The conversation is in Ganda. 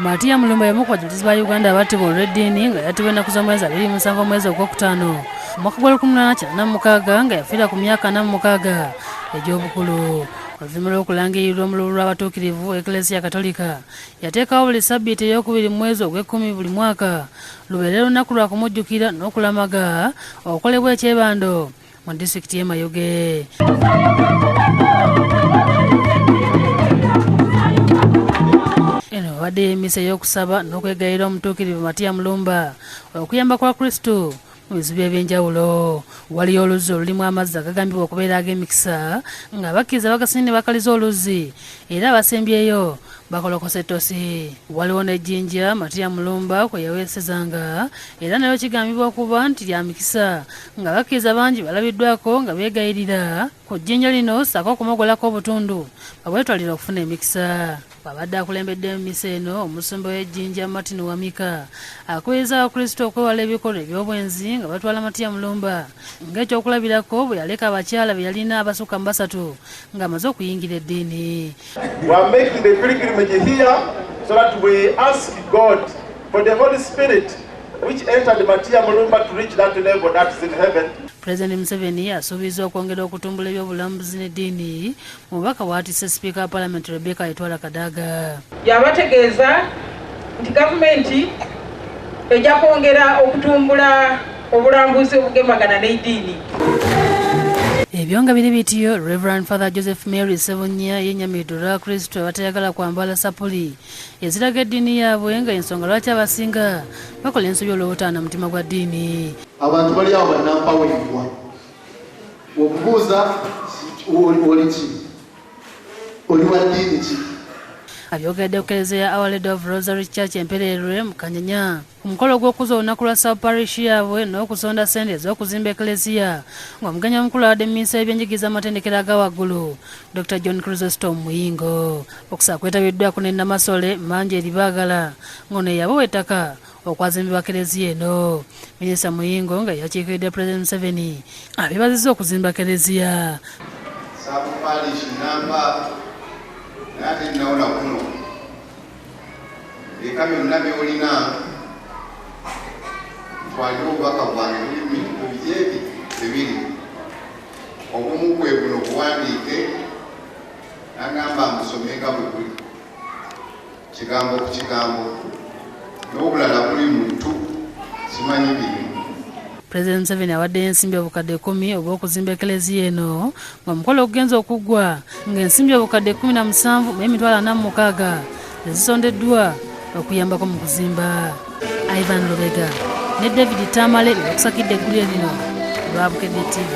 Matia Mulumba yamukwajulizibwa Uganda abattibwa olw'eddiini nga yattibwa ennaku z'omwezi 27 mwezi ogwokutaano omwaka gwa 1896 nga yafiira ku myaka 46 egy'obukulu. Oluvannyuma lw'okulangirirwa omululu lw'abatuukirivu Eklesiya Katolika yateekawo buli ssabbiiti ey'okubiri mu mwezi ogw'ekkumi buli mwaka lubeere lunaku lwa kumujjukira n'okulamaga okukolebwa ekyebando mu disitulikiti y'e Mayuge. Eno wadde emisa ey'okusaba n'okwegayirira omutuukirivu Matia Mulumba okuyamba ku Abakristu mu bizibu eby'enjawulo. Waliyo oluzzi olulimu amazzi agagambibwa okubeera ag'emikisa nga abakkiriza bagasini ne bakaliza oluzzi era abasembyeyo bakolokose ettosi. Waliwo n'ejjinja Matia Mulumba kwe yaweesezanga era nayo kigambibwa okuba nti lya mikisa nga abakkiriza bangi balabiddwako nga beegayirira ku jjinja lino ssaako okumogolako obutundu babwetwalira okufuna emikisa. Babadde akulembedde emisa eno omusumba w'ejjinja Martin Wamika akubiriza Abakristu okwewala ebikolwa eby'obwenzi nga batwala Matia Mulumba ng'ekyokulabirako bwe yaleka abakyala be yalina abasukka mu basatu ng'amaze okuyingira eddiini. We are making the pilgrimage here so that we ask God for the Holy Spirit which entered Matia Mulumba to reach that level that is in heaven. President Museveni asuubizza okwongera okutumbula ebyobulamuzi n'eddiini mu bubaka bw'atisse Sipiika wa Paalamenti Rebecca Etwala Kadaga. Yabategeeza nti gavumenti ejja kwongera okutumbula obulambuzi obugemagana n'eddiini. Ebyo nga biri bityo, Reverend Father Joseph Mary Sebunya yennyamiddwa olw'Abakristu abatayagala kwambala sapuli eziraga eddiini yaabwe nga ensonga lwaki abasinga bakola ensobi olw'obutaana mutima gwa ddiini. Abantu bali awo bannampawengwa okubuuza oli ki, oli wa ddiini ki? Abyogedde ku Eklezia Our Lady of Rosary Church Empererwe mu Kanyanya ku mukolo gw'okuza olunaku lwa South Parish yaabwe n'okusonda ssente ez'okuzimba Eklezia ng'omuganya omukulu awadde minisita w'ebyenjigiriza amatendekero aga waggulu Dr. John Chrysostom Muyingo. Okusaba kwetabiddwako ne Namasole Manje Eribaagala ng'ono eyabawa ettaka okwazimbibwa Eklezia eno. Minisita Muyingo nga yakiikiridde President Museveni abeebazizza okuzimba Eklezia. South Parish namba nate naona kuno eka byonna byolina twaliwo obubaka bwange ku bijeebi bibiri obumu kwe buno buwandiike nagamba musomeka bwe buli kigambo ku kigambo n'obulala buli muntu simanyi biri. President Museveni awadde ensimbi obukadde 10 obw'okuzimba Eklezia eno ng'omukolo ogugenza okuggwa ng'ensimbi obukadde 17 n'emitwalo 46 ezisondeddwa okuyambako mu kuzimba. Ivan Lubega ne David Tamale bakusakidde eggulire lino olwa Bukedde TV.